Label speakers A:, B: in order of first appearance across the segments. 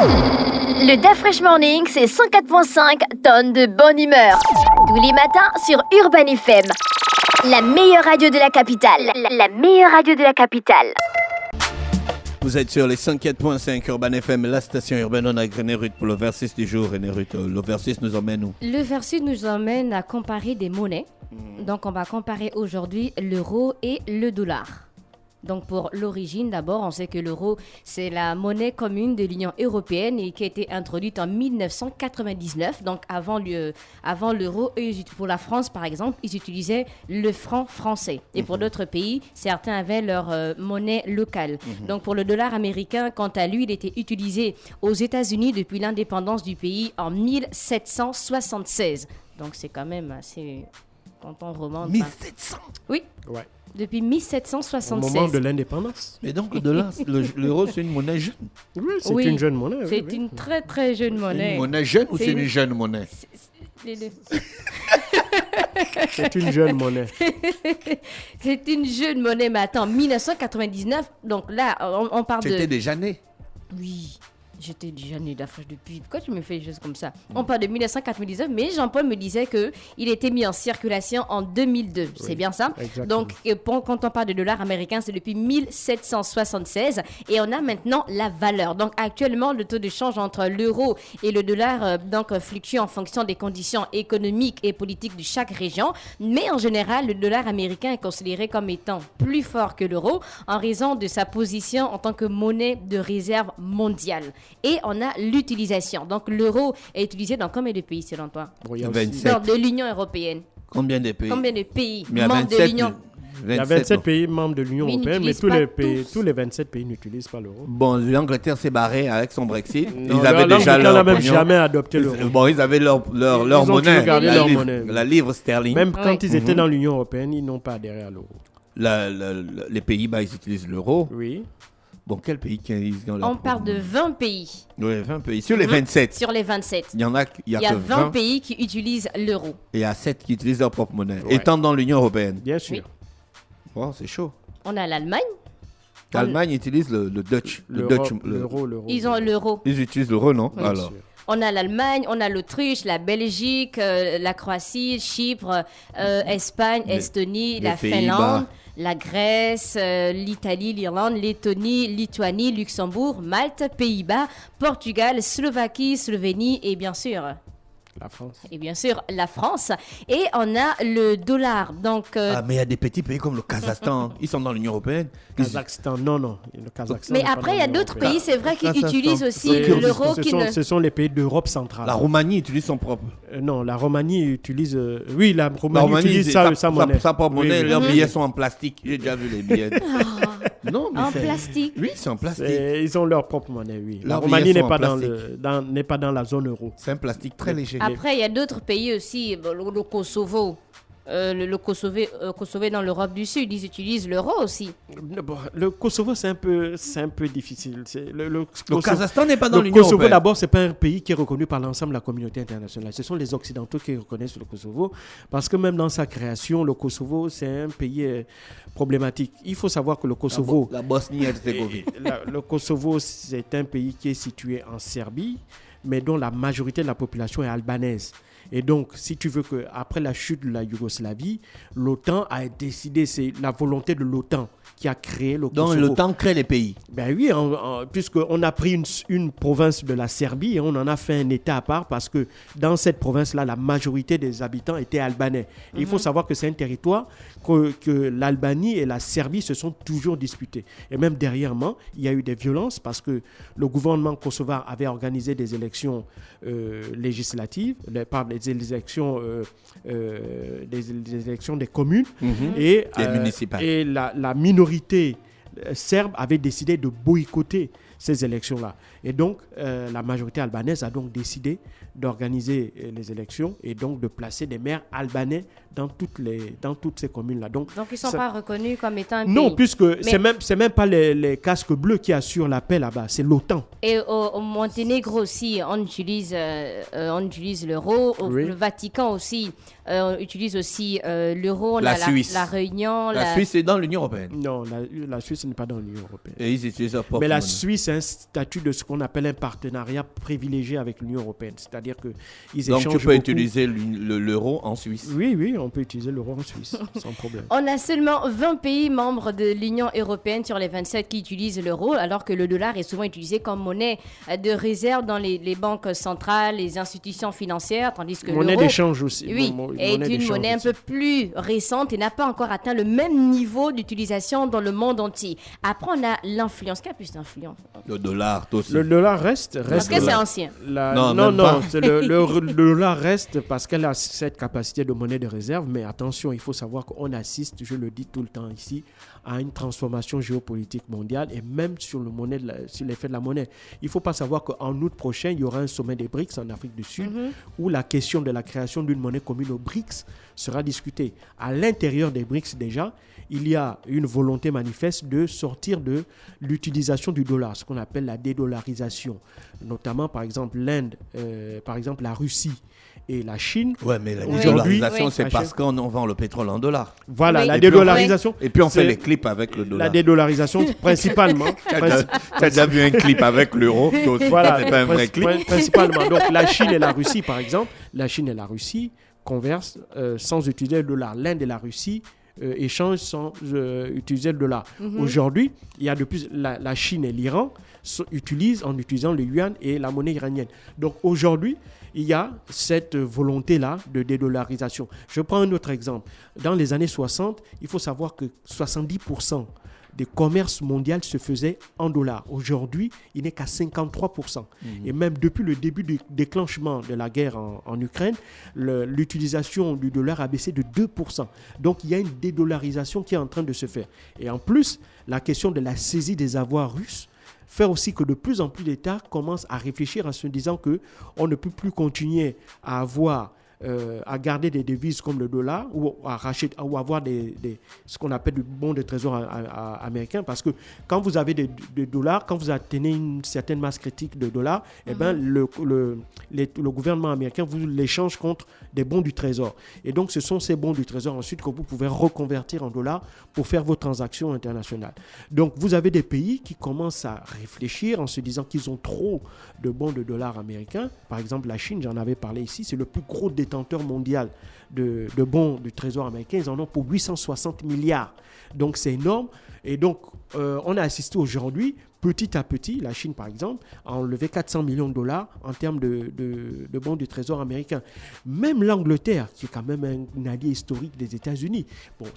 A: Le Da Fresh Morning, c'est 104.5 tonnes de bonne humeur. Tous les matins sur Urban FM. La meilleure radio de la capitale. La meilleure radio de la capitale.
B: Vous êtes sur les 104.5 Urban FM, la station urbaine. On a René Ruth pour le versus du jour. René Ruth, le versus nous emmène où?
C: Le versus nous emmène à comparer des monnaies. Donc, on va comparer aujourd'hui l'euro et le dollar. Donc, pour l'origine, d'abord, on sait que l'euro, c'est la monnaie commune de l'Union européenne et qui a été introduite en 1999. Donc, avant l'euro, pour la France, par exemple, ils utilisaient le franc français. Et pour d'autres pays, certains avaient leur monnaie locale. Donc, pour le dollar américain, quant à lui, il était utilisé aux États-Unis depuis l'indépendance du pays en 1776. Donc, c'est quand même assez... Quand on remonte...
B: 1700
C: Oui.
D: Ouais.
C: Depuis 1776.
D: Au moment de l'indépendance.
B: Et donc, le dollar, l'euro, c'est une monnaie jeune.
D: Oui, c'est
C: Oui,
D: une jeune monnaie.
C: C'est
D: oui.
C: une très très jeune monnaie.
B: Une monnaie jeune ou
C: C'est
B: c'est
C: une-
B: une jeune monnaie?
C: Les deux.
D: C'est une jeune monnaie.
C: C'est une jeune monnaie, mais attends, 1999, donc là, on parle de...
B: C'était déjà né.
C: Oui, j'étais déjà né d'Afrique depuis. Pourquoi tu me fais des choses comme ça? On parle de 1999, mais Jean-Paul me disait qu'il était mis en circulation en 2002. C'est bien ça?
D: Exactement.
C: Donc, quand on parle de dollar américain, c'est depuis 1776. Et on a maintenant la valeur. Donc, actuellement, le taux de change entre l'euro et le dollar fluctue en fonction des conditions économiques et politiques de chaque région. Mais en général, le dollar américain est considéré comme étant plus fort que l'euro en raison de sa position en tant que monnaie de réserve mondiale. Et on a l'utilisation. Donc, l'euro est utilisé dans combien de pays, selon toi?
D: Bon, il y a
B: 27.
C: Dans de l'Union européenne.
B: Combien de pays?
C: Combien de pays
B: Mais il y a
C: membres de
B: 27,
C: l'Union?
D: Il y a 27
B: non.
D: pays membres de l'Union
C: Mais ils
D: européenne, mais
C: n'utilisent
D: tous
C: pas
D: les 27 pays n'utilisent pas l'euro.
B: Bon, l'Angleterre s'est barrée avec son Brexit.
D: Non,
B: Ils avaient déjà
D: l'Angleterre
B: leur
D: n'a même
B: pognon.
D: jamais adopté l'euro.
B: Bon, ils avaient leur
D: Ils ont
B: monnaie,
D: toujours gardé
B: la
D: leur
B: livre,
D: monnaie.
B: la livre sterling.
D: Même quand
C: Oui.
D: ils étaient dans l'Union européenne, ils n'ont pas adhéré à l'euro.
B: Les Pays-Bas, ils utilisent l'euro.
D: Oui.
B: Bon, quel pays qui utilise dans leur
C: On parle de 20 pays
B: Oui, 20 pays. Sur les 27,
C: sur les 27.
B: il y a
C: Il y a
B: que
C: 20
B: 20
C: pays qui utilisent l'euro.
B: et il y a 7 qui utilisent leur propre monnaie,
D: Ouais.
B: étant dans l'Union européenne.
D: Bien sûr.
C: Oui.
B: Wow, c'est chaud.
C: On a l'Allemagne.
B: L'Allemagne utilise le Dutch.
D: L'euro.
C: Ils ont l'euro.
B: Ils utilisent l'euro, non?
C: Oui.
B: Alors,
C: On a l'Allemagne, on a l'Autriche, la Belgique, la Croatie, Chypre, Espagne, Estonie,
B: les
C: la
B: Pays-Bas.
C: Finlande, la Grèce, l'Italie, l'Irlande, Lettonie, Lituanie, Luxembourg, Malte, Pays-Bas, Portugal, Slovaquie, Slovénie et bien sûr la France. Et on a le dollar. Donc,
B: ah, mais il y a des petits pays comme le Kazakhstan, ils sont dans l'Union européenne.
D: Kazakhstan, non. Le Kazakhstan
C: mais
D: n'est pas
C: après,
D: dans
C: il y a
D: l'Union
C: d'autres
D: européenne.
C: pays, c'est vrai, qui
B: Kazakhstan.
C: utilisent aussi
B: Le
C: l'euro.
D: Ce sont les pays d'Europe centrale.
B: La Roumanie utilise son propre.
D: Non, la Roumanie utilise... oui, la
B: La
D: Roumanie
B: Roumanie
D: utilise sa monnaie.
B: sa propre monnaie,
D: Oui.
B: leurs billets sont en plastique. J'ai déjà vu les billets. Non, mais
C: En
B: c'est-
C: plastique.
B: Oui, c'est en plastique.
D: Ils ont leur propre monnaie, oui. La
B: Leurs
D: Roumanie
B: billets
D: n'est
B: sont en
D: pas
B: plastique.
D: n'est pas dans la zone euro.
B: C'est un plastique très léger.
C: Après, il y a d'autres pays aussi, bon, le Kosovo. Le Kosovo dans l'Europe du Sud, ils utilisent l'euro aussi.
D: Bon, le Kosovo, c'est un peu difficile. Le
B: Kazakhstan n'est pas dans
D: le
B: l'Union
D: Kosovo,
B: européenne.
D: d'abord, c'est pas un pays qui est reconnu par l'ensemble de la communauté internationale. Ce sont les Occidentaux qui reconnaissent le Kosovo. Parce que même dans sa création, le Kosovo, c'est un pays problématique. Il faut savoir que le Kosovo...
B: La Bosnie-Herzégovine.
D: Le Kosovo, c'est un pays qui est situé en Serbie, mais dont la majorité de la population est albanaise. Et donc, si tu veux qu'après la chute de la Yougoslavie, l'OTAN a décidé, c'est la volonté de l'OTAN qui a créé le Kosovo.
B: Donc l'OTAN crée les pays.
D: Ben oui, puisqu'on a pris une province de la Serbie et on en a fait un État à part parce que dans cette province-là, la majorité des habitants étaient albanais. Et il faut savoir que c'est un territoire que l'Albanie et la Serbie se sont toujours disputés. Et même dernièrement, il y a eu des violences parce que le gouvernement kosovar avait organisé des élections législatives, des élections des communes et
B: Des municipales.
D: et la minorité serbe avait décidé de boycotter ces élections-là. Et donc, la majorité albanaise a donc décidé d'organiser les élections et donc de placer des maires albanais dans toutes ces communes-là. Donc
C: ils ne sont pas reconnus comme étant un pays.
D: Non, puisque c'est même pas les casques bleus qui assurent la paix là-bas, c'est l'OTAN.
C: Et au Monténégro aussi, on utilise l'euro.
D: Oui.
C: Le Vatican aussi, on utilise aussi l'euro.
B: La Suisse.
C: La Réunion.
B: La Suisse est dans l'Union européenne.
D: Non, la Suisse n'est pas dans l'Union européenne.
B: Et ils utilisent leur propre
D: Mais la
B: monnaie.
D: Suisse c'est un statut de ce qu'on appelle un partenariat privilégié avec l'Union européenne. C'est-à-dire qu'ils échangent
B: Donc tu peux utiliser l'euro en Suisse.
D: Oui, on peut utiliser l'euro en Suisse, sans problème.
C: On a seulement 20 pays membres de l'Union européenne sur les 27 qui utilisent l'euro, alors que le dollar est souvent utilisé comme monnaie de réserve dans les banques centrales, les institutions financières, tandis que
D: monnaie
C: l'euro
D: d'échange aussi.
C: est une monnaie un peu plus récente et n'a pas encore atteint le même niveau d'utilisation dans le monde entier. Après, on a l'influence. Qui a plus d'influence?
B: Le dollar, aussi.
D: Le dollar reste.
C: Parce que c'est ancien.
B: Non,
D: Le dollar reste parce qu'elle a cette capacité de monnaie de réserve. Mais attention, il faut savoir qu'on assiste, je le dis tout le temps ici, à une transformation géopolitique mondiale et même sur l'effet de la monnaie. Il ne faut pas savoir qu'en août prochain, il y aura un sommet des BRICS en Afrique du Sud où la question de la création d'une monnaie commune aux BRICS sera discutée. À l'intérieur des BRICS déjà, il y a une volonté manifeste de sortir de l'utilisation du dollar, ce qu'on appelle la dédollarisation. Notamment, par exemple, l'Inde, par exemple, la Russie et la Chine.
B: Ouais, mais la dédollarisation, c'est parce qu'on vend le pétrole en dollars.
D: Voilà, la
B: Et
D: dédollarisation.
B: Et puis on fait les clips avec le dollar.
D: La dédollarisation, principalement.
B: Tu as déjà vu un clip avec l'euro?
D: Voilà,
B: c'est pas un vrai clip.
D: Principalement. Donc la Chine et la Russie, par exemple, conversent sans utiliser le dollar. L'Inde et la Russie échangent sans utiliser le dollar. Aujourd'hui, il y a de plus la Chine et l'Iran utilisent en utilisant le yuan et la monnaie iranienne. Donc aujourd'hui, il y a cette volonté-là de dédollarisation. Je prends un autre exemple. Dans les années 60, il faut savoir que 70% des commerces mondiaux se faisaient en dollars. Aujourd'hui, il n'est qu'à 53%. Et même depuis le début du déclenchement de la guerre en Ukraine, l'utilisation du dollar a baissé de 2%. Donc, il y a une dédollarisation qui est en train de se faire. Et en plus, la question de la saisie des avoirs russes fait aussi que de plus en plus d'États commencent à réfléchir en se disant qu'on ne peut plus continuer à avoir à garder des devises comme le dollar ou à racheter ou avoir ce qu'on appelle du bon de trésor américain, parce que quand vous avez des dollars, quand vous atteignez une certaine masse critique de dollars, eh ben le gouvernement américain vous l'échange contre des bons du trésor. Et donc ce sont ces bons du trésor ensuite que vous pouvez reconvertir en dollars pour faire vos transactions internationales. Donc vous avez des pays qui commencent à réfléchir en se disant qu'ils ont trop de bons de dollars américains. Par exemple la Chine, j'en avais parlé ici, c'est le plus gros détenteur mondial de bons du trésor américain. Ils en ont pour 860 milliards. Donc c'est énorme. Et donc on a assisté aujourd'hui, petit à petit, la Chine par exemple a enlevé 400 millions de dollars en termes de bons du trésor américain. Même l'Angleterre, qui est quand même un allié historique des États-Unis, bon,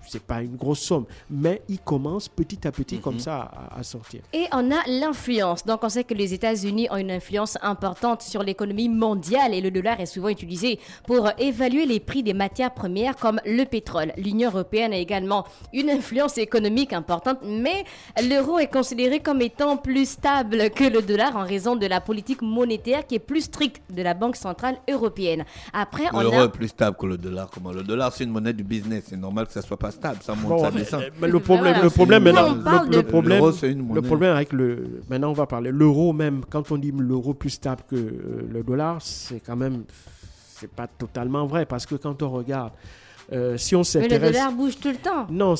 D: c'est pas une grosse somme, mais il commence petit à petit comme ça à sortir.
C: Et on a l'influence. Donc on sait que les États-Unis ont une influence importante sur l'économie mondiale et le dollar est souvent utilisé pour évaluer les prix des matières premières comme le pétrole. L'Union européenne a également une influence économique importante, mais l'euro est considéré comme étant plus stable que le dollar en raison de la politique monétaire qui est plus stricte de la Banque centrale européenne. Après,
B: l'euro est plus stable que le dollar. Comment? Le dollar, c'est une monnaie du business. C'est normal que ça soit pas stable, ça monte, ça descend.
D: Mais le problème maintenant, maintenant on va parler l'euro même. Quand on dit l'euro plus stable que le dollar, c'est quand même, c'est pas totalement vrai, parce que quand on regarde, si on s'intéresse...
C: Mais le dollar bouge tout le temps.
D: Non,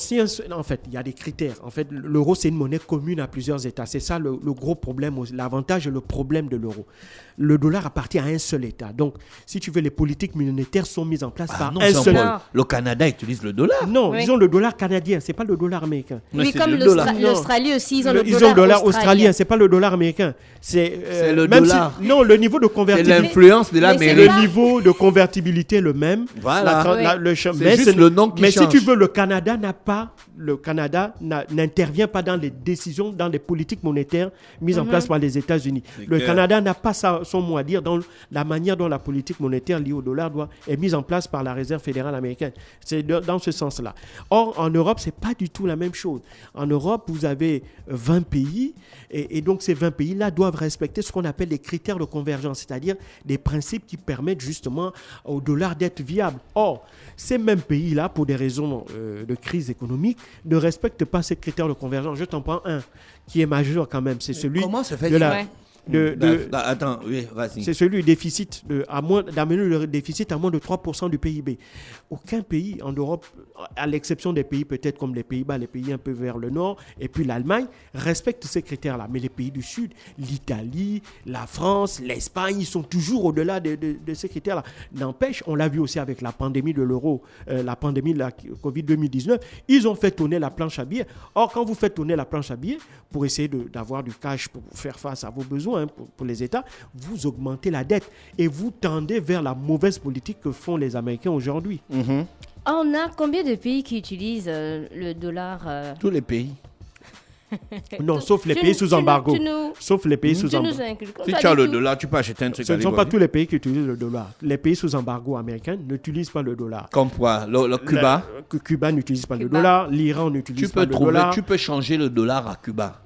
D: en fait, il y a des critères. En fait, l'euro, c'est une monnaie commune à plusieurs États. C'est ça le gros problème, l'avantage et le problème de l'euro. Le dollar appartient à un seul État. Donc, si tu veux, les politiques monétaires sont mises en place par un seul État.
B: Le Canada utilise le dollar.
D: Non, ils ont le dollar canadien, c'est pas le dollar américain.
C: Oui, comme l'Australie aussi, ils ont
D: le dollar australien, c'est pas le dollar américain.
B: C'est le dollar.
D: Non, le niveau de convertibilité.
B: C'est l'influence de l'Amérique.
D: Le niveau de convertibilité est le même.
B: Voilà.
D: C'est juste le nom qui change. Mais si tu veux, le Canada n'intervient pas dans les décisions, dans les politiques monétaires mises en place par les États-Unis. Le Canada n'a pas son mot à dire dans la manière dont la politique monétaire liée au dollar est mise en place par la Réserve fédérale américaine. C'est dans ce sens-là. Or, en Europe, c'est pas du tout la même chose. En Europe, vous avez 20 pays et donc ces 20 pays-là doivent respecter ce qu'on appelle les critères de convergence, c'est-à-dire des principes qui permettent justement au dollar d'être viable. Or, ces mêmes pays-là, pour des raisons de crise économique, ne respectent pas ces critères de convergence. Je t'en prends un qui est majeur quand même, c'est celui
B: Comment se fait
D: de
B: ça? Attends, oui, vas-y.
D: C'est celui du déficit, d'amener le déficit à moins de 3% du PIB. Aucun pays en Europe, à l'exception des pays peut-être comme les Pays-Bas, les pays un peu vers le nord, et puis l'Allemagne, respecte ces critères-là. Mais les pays du Sud, l'Italie, la France, l'Espagne, ils sont toujours au-delà de ces critères-là. N'empêche, on l'a vu aussi avec la pandémie de l'euro, la pandémie de la Covid 2019, ils ont fait tourner la planche à billets. Or, quand vous faites tourner la planche à billets, pour essayer d'avoir du cash pour faire face à vos besoins, pour les États, vous augmentez la dette et vous tendez vers la mauvaise politique que font les Américains aujourd'hui.
C: On a combien de pays qui utilisent le dollar
B: Tous les pays.
D: Non, sauf les pays sous embargo. Sauf les pays sous embargo.
B: Si tu as le dollar, tu peux acheter un truc.
D: Ce ne sont pas tous les pays qui utilisent le dollar. Les pays sous embargo américains n'utilisent pas le dollar.
B: Comme quoi, le Cuba.
D: Cuba n'utilise pas le dollar. L'Iran n'utilise pas le dollar.
B: Tu peux changer le dollar à Cuba.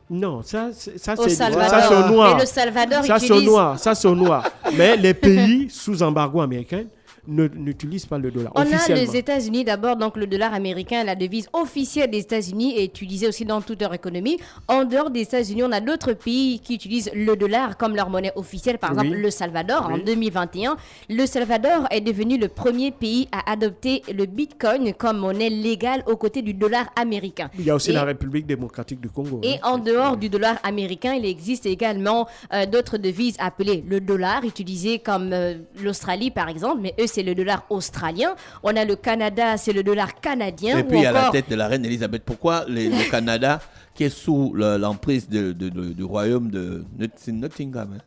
C: Au
D: Non, ça
C: Salvador.
D: c'est au noir.
C: Mais le Salvador
D: Ça
C: utilise...
D: c'est au noir. Mais les pays sous embargo américain n'utilisent pas le dollar
C: On a
D: officiellement.
C: les États-Unis d'abord, donc le dollar américain, la devise officielle des États-Unis est utilisée aussi dans toute leur économie. En dehors des États-Unis, on a d'autres pays qui utilisent le dollar comme leur monnaie officielle. Par exemple, le Salvador, en 2021. Le Salvador est devenu le premier pays à adopter le Bitcoin comme monnaie légale aux côtés du dollar américain.
D: Il y a aussi la République démocratique du Congo.
C: Et en dehors du dollar américain, il existe également d'autres devises appelées le dollar, utilisées comme l'Australie par exemple, mais eux c'est le dollar australien. On a le Canada, c'est le dollar canadien.
B: Et puis il y a la tête de la reine Elisabeth. Pourquoi le Canada, qui est sous l'emprise du royaume de Nottingham,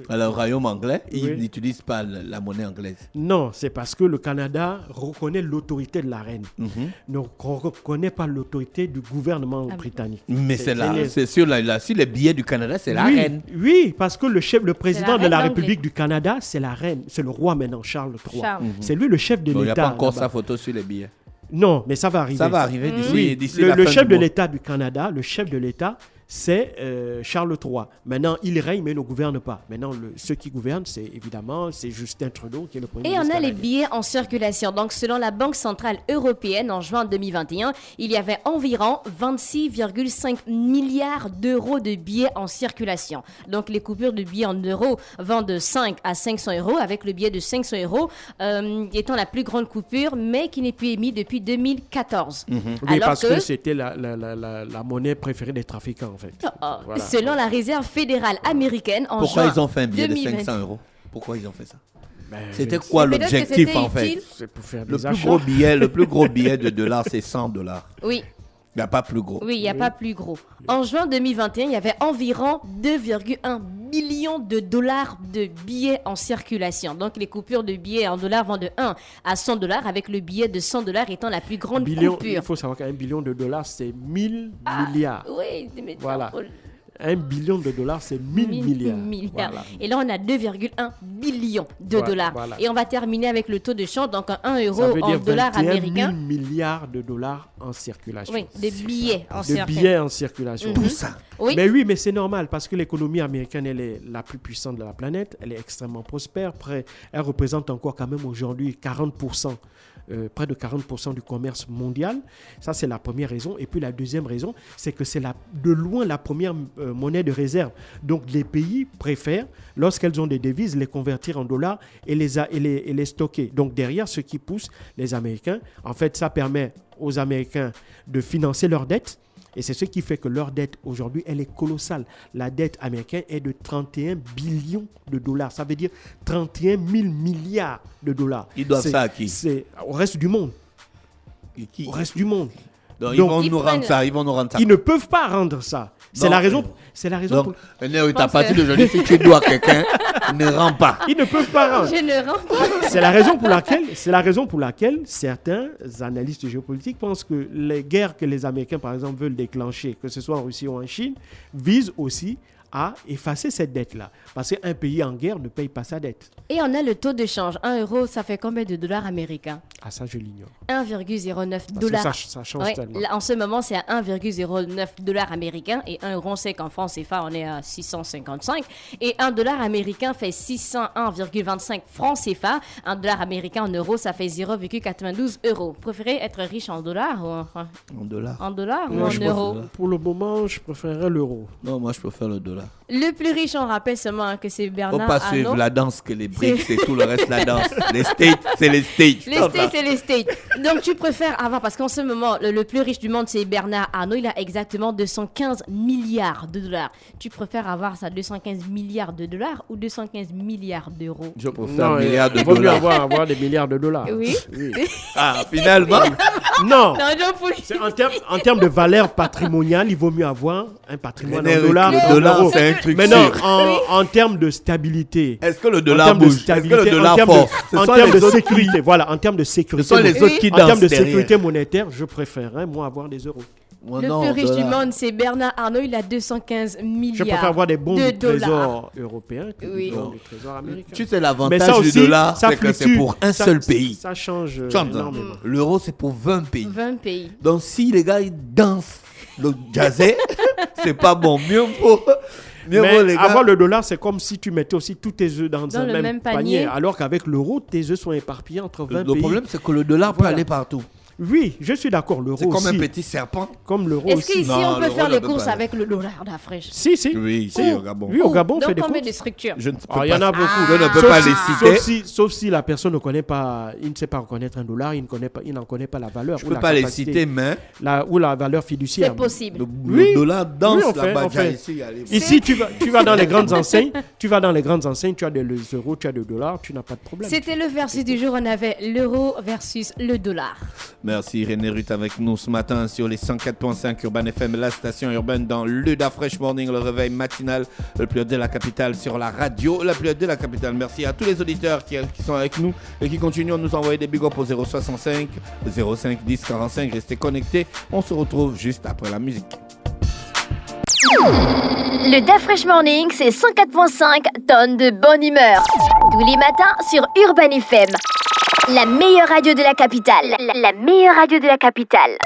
B: le royaume anglais, ils n'utilisent pas la monnaie anglaise? Non,
D: c'est parce que le Canada reconnaît l'autorité de la reine, ne reconnaît pas l'autorité du gouvernement britannique.
B: Mais c'est sur les billets du Canada, c'est la reine.
D: Oui, parce que le président de la République du Canada, c'est la reine, c'est le roi maintenant, Charles III. C'est lui le chef de l'État.
B: Il n'y a pas encore sa photo sur les billets.
D: Non, mais ça va arriver.
B: Ça va arriver d'ici la fin
D: le chef de l'État du Canada, le chef de l'État, c'est Charles III. Maintenant, il règne, mais ne gouverne pas. Maintenant, ceux qui gouvernent, c'est Justin Trudeau qui est le premier ministre.
C: Et on a
D: canadien.
C: les billets en circulation. Donc, selon la Banque centrale européenne, en juin 2021, il y avait environ 26,5 milliards d'euros de billets en circulation. Donc, les coupures de billets en euros vont de 5 à 500 euros, avec le billet de 500 euros étant la plus grande coupure, mais qui n'est plus émise depuis 2014.
D: Oui, parce que c'était la monnaie préférée des trafiquants, en fait.
C: Voilà. Selon la Réserve fédérale américaine, en
B: Pourquoi
C: juin
B: ils ont fait un billet
C: 2020.
B: de 500 euros? Pourquoi ils ont fait ça? C'était quoi l'objectif, en fait?
D: C'est pour faire
B: Le
D: des
B: plus
D: achats.
B: gros billet de dollars, c'est 100 $.
C: Oui.
B: Il n'y a pas plus gros.
C: Oui, il n'y a pas plus gros. En juin 2021, il y avait environ 2,1 millions de dollars de billets en circulation. Donc, les coupures de billets en dollars vont de 1 à 100 $, avec le billet de 100 $ étant la plus grande coupure.
D: Il faut savoir qu'un billion de dollars, c'est 1000 milliards.
C: Oui, mais
D: voilà. $1 billion, c'est 1000 milliards. Voilà.
C: Et là, on a 2,1 billions de dollars.
D: Voilà.
C: Et on va terminer avec le taux de change. Donc, 1 euro
D: Ça veut
C: en
D: dire
C: dollars
D: 21 000
C: américains.
D: milliards de dollars en circulation.
C: Oui, des billets en
D: De
C: circulation.
D: billets en circulation.
B: Tout ça.
C: Oui.
D: Mais oui, mais c'est normal parce que l'économie américaine, elle est la plus puissante de la planète. Elle est extrêmement prospère. Elle représente encore quand même aujourd'hui 40%. Près de 40% du commerce mondial. Ça, c'est la première raison. Et puis la deuxième raison, c'est que c'est de loin la première monnaie de réserve. Donc les pays préfèrent, lorsqu'elles ont des devises, les convertir en dollars et les stocker. Donc derrière, ce qui pousse les Américains, en fait, ça permet aux Américains de financer leurs dettes. Et c'est ce qui fait que leur dette aujourd'hui, elle est colossale. La dette américaine est de 31 billions de dollars. Ça veut dire 31 000 milliards de dollars.
B: Ils doivent ça à qui?
D: C'est au reste du monde.
B: Et qui?
D: Au reste du monde.
B: Donc, ils vont nous rendre ça.
D: Ils ne peuvent pas rendre ça. C'est la raison.
B: Donc, à partir d'aujourd'hui, si tu dois à quelqu'un, ne rends pas.
D: Ils ne peuvent pas rendre.
C: Je ne rends pas.
D: C'est la raison pour laquelle certains analystes géopolitiques pensent que les guerres que les Américains, par exemple, veulent déclencher, que ce soit en Russie ou en Chine, visent aussi à effacer cette dette-là. Parce qu'un pays en guerre ne paye pas sa dette.
C: Et on a le taux de change. 1 euro, ça fait combien de dollars américains?
D: Ah, ça, je l'ignore.
C: 1,09
D: Parce
C: dollars.
D: que ça change
C: Ouais,
D: tellement.
C: là, en ce moment, c'est à 1,09 dollars américains. Et 1 euro, on sait qu'en France CFA, on est à 655. Et 1 dollar américain fait 601,25 francs CFA. 1 dollar américain en euros, ça fait 0,92 euros. Vous préférez être riche en dollars ou
B: En dollars.
C: en dollars ou
D: Moi,
C: en euros?
D: Pour le moment, je préférerais l'euro.
B: Non, moi, je préfère le dollar. là.
C: Le plus riche, on rappelle seulement que c'est
B: Faut
C: Bernard
B: pas
C: Arnault.
B: suivre la danse que les briques, c'est tout le reste la danse. Les States, c'est les States.
C: Les States, c'est les States. Donc, tu préfères avoir, parce qu'en ce moment, le plus riche du monde, c'est Bernard Arnault. Il a exactement 215 milliards de dollars. Tu préfères avoir ça, 215 milliards de dollars ou 215 milliards d'euros?
B: Je préfère
D: Non,
B: milliards de
D: il vaut mieux
B: dollars.
D: avoir des milliards de dollars.
C: Oui.
B: Ah, finalement.
D: Non.
C: Non, je voulais-
D: C'est en termes de valeur patrimoniale, il vaut mieux avoir un patrimoine en dollars.
B: Le
D: qu'en
B: dollar,
D: euros.
B: c'est un truc
D: Mais non,
B: sûr.
D: en termes de stabilité.
B: Est-ce que le
D: En
B: dollar
D: termes de
B: bouge? Est-ce que
D: stabilité,
B: le dollar
D: en termes
B: force? Ce
D: en
B: sont
D: termes
B: les
D: de
B: autres
D: sécurité, voilà, en termes de
B: Ce
D: sécurité,
B: sont les autres qui
D: en termes
B: dansent
D: de
B: derrière.
D: sécurité monétaire, je préférerais moi avoir des euros.
B: Moi,
C: Le
B: non,
C: plus riche du
B: dollar.
C: monde, c'est Bernard Arnault. Il a 215 milliards
D: Je préfère avoir des bons
C: de
D: du
C: dollars.
D: trésor européen que
C: Oui.
D: des bons du trésor américain.
B: Tu sais,
D: Mais
B: l'avantage
D: ça
B: du
D: aussi,
B: dollar,
D: ça
B: c'est que c'est
D: fluctue.
B: pour un
D: Ça-
B: seul pays.
D: Ça change
B: Tu entends?
D: énormément.
B: L'euro, c'est pour 20 pays.
C: 20 pays.
B: Donc, si les gars, ils dansent le jazzé, c'est pas bon. Mieux vaut les
D: Mais
B: gars.
D: avoir le dollar, c'est comme si tu mettais aussi tous tes œufs dans un
C: le même
D: panier.
C: panier.
D: Alors qu'avec l'euro, tes œufs sont éparpillés entre 20
B: Le
D: pays.
B: problème, c'est que le dollar peut
D: Voilà.
B: aller partout.
D: Oui, je suis d'accord. L'euro
B: C'est comme
D: aussi.
B: un petit serpent.
D: Comme l'euro
C: Est-ce
D: aussi.
C: qu'ici,
B: Non,
C: on peut
B: l'euro
C: faire
B: ne
C: les
B: peut
C: courses
B: pas.
C: avec le dollar d'Afrique?
D: Si, si.
B: Oui,
D: Si.
B: si, au Gabon.
D: Oui, au Gabon, on fait
C: Donc,
D: des
C: combien
D: courses.
C: de structures?
B: Je ne peux
D: Alors, il y en
B: pas-
D: a beaucoup.
B: Je ne peux
D: Sauf
B: pas
D: si-
B: les citer.
D: Sauf si la personne ne connaît pas, il ne sait pas reconnaître un dollar, il n'en connaît pas la valeur.
B: Je
D: ou
B: peux
D: la
B: pas les
D: capacité,
B: citer, mais
D: ou la valeur fiduciaire.
C: C'est possible.
B: le
D: Oui.
B: dollar danse
D: Oui, on fait,
B: là-bas.
D: on fait.
B: Ici, allez.
D: Ici, tu vas dans les grandes enseignes, tu as des euros, tu as des dollars, tu n'as pas de problème.
C: C'était le versus du jour. On avait l'euro versus le dollar.
B: Merci René Ruth avec nous ce matin sur les 104.5 Urban FM, la station urbaine dans le Da Fresh Morning, le réveil matinal, le plus haut de la capitale sur la radio, la plus haute de la capitale. Merci à tous les auditeurs qui sont avec nous et qui continuent à nous envoyer des big ups au 065 05 10 45. Restez connectés. On se retrouve juste après la musique.
A: Le Da Fresh Morning, c'est 104.5 tonnes de bonne humeur. Tous les matins sur Urban FM. La meilleure radio de la capitale. La meilleure radio de la capitale.